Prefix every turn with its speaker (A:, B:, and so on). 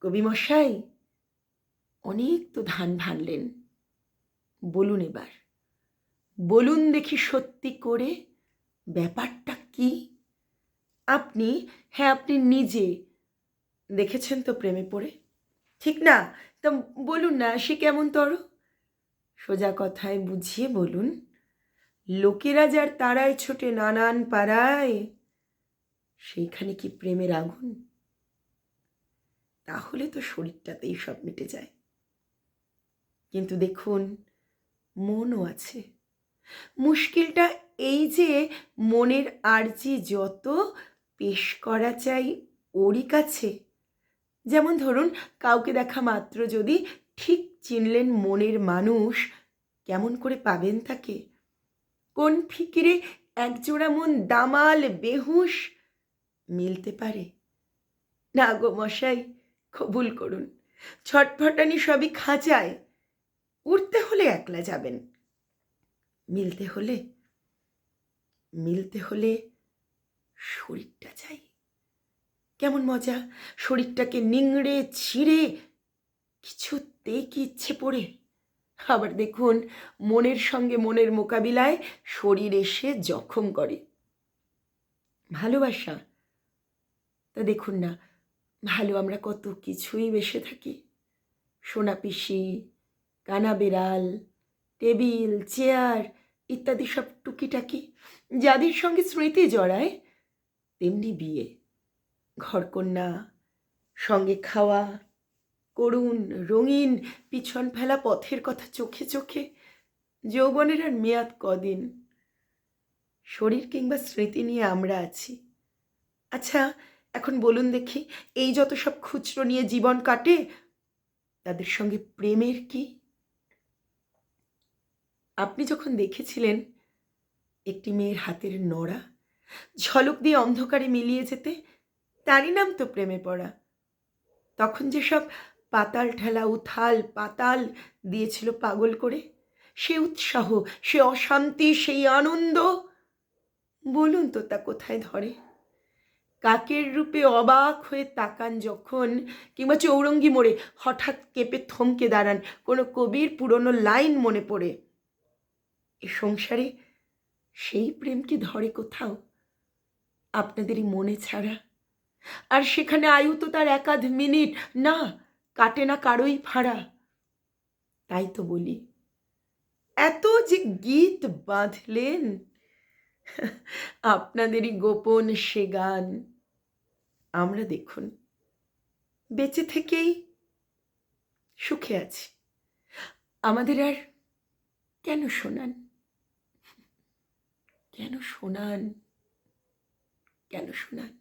A: কবিমশাই, অনেক তো ধান ভানলেন, বলুন এবার, বলুন দেখি সত্যি করে ব্যাপারটা কি? আপনি, হ্যাঁ আপনি নিজে দেখেছেন তো প্রেমে পড়ে, ঠিক না? তা বলুন না, সে কেমন তর? সোজা কথায় বুঝিয়ে বলুন। লোকেরা যার তারায় ছোটে নানান পাড়ায়, সেইখানে কি প্রেমের আগুন? তাহলে তো শরীরটাতেই সব মিটে যায়। কিন্তু দেখুন, মনও আছে। মুশকিলটা এই যে মনের আর্জি যত পেশ করা চাই ওরই কাছে। যেমন ধরুন, কাউকে দেখা মাত্র যদি ঠিক চিনলেন মনের মানুষ, কেমন করে পাবেন তাকে? কোন ফিকিরে একজোড়া মন দামাল বেহুশ মিলতে পারে? না গো মশাই, কবুল করুন, ছটফটানি সবই খাঁচায়। উঠতে হলে একলা যাবেন, মিলতে হলে মিলতে হলে শরীরটা চাই। কেমন মজা, শরীরটাকে নিংড়ে ছিঁড়ে কিছুতেই কি ইচ্ছে পড়ে। আবার দেখুন, মনের সঙ্গে মনের মোকাবিলায় শরীর এসে জখম করে। ভালোবাসা, তা দেখুন না, ভালো আমরা কত কিছুই বেসে থাকি। সোনা পিসি, কানা বেড়াল, টেবিল, চেয়ার ইত্যাদি সব টুকিটাকি যাদের সঙ্গে স্মৃতি জড়ায়, তেমনি বিয়ে, ঘরকন্যা, সঙ্গে খাওয়া, করুণ রঙিন পিছন ফেলা পথের কথা চোখে চোখে। যৌবনের আর মেয়াদ কদিন। শরীর কিংবা স্মৃতি নিয়ে আমরা আছি। আচ্ছা, এখন বলুন দেখি, এই যত সব খুচরো নিয়ে জীবন কাটে, তাদের সঙ্গে প্রেমের কি? আপনি যখন দেখেছিলেন একটি মেয়ের হাতের নড়া ঝলক দিয়ে অন্ধকারে মিলিয়ে যেতে, তারই নাম তো প্রেমে পড়া। তখন যেসব পাতাল ঠেলা উথাল পাতাল দিয়েছিল পাগল করে, সে উৎসাহ, সে অশান্তি, সেই আনন্দ, বলুন তো তা কোথায় ধরে? কাকের রূপে অবাক হয়ে তাকান যখন, কিংবা চৌরঙ্গি মোড়ে হঠাৎ কেঁপে থমকে দাঁড়ান কোনো কবির পুরনো লাইন মনে পড়ে, এ সংসারে সেই প্রেম কি ধরে কোথাও আপনাদেরই মনে ছাড়া? আর সেখানে আয়ু তো তার একাধ মিনিট, না কাটে না কারোই ভাড়া। তাই তো বলি, এত যে গীত বাঁধলেন, আপনাদেরই গোপন সে গান আমরা দেখুন বেঁচে থেকেই সুখে আছি। আমাদের আর কেন শোনান, কেন শোনান, কেন শোনান?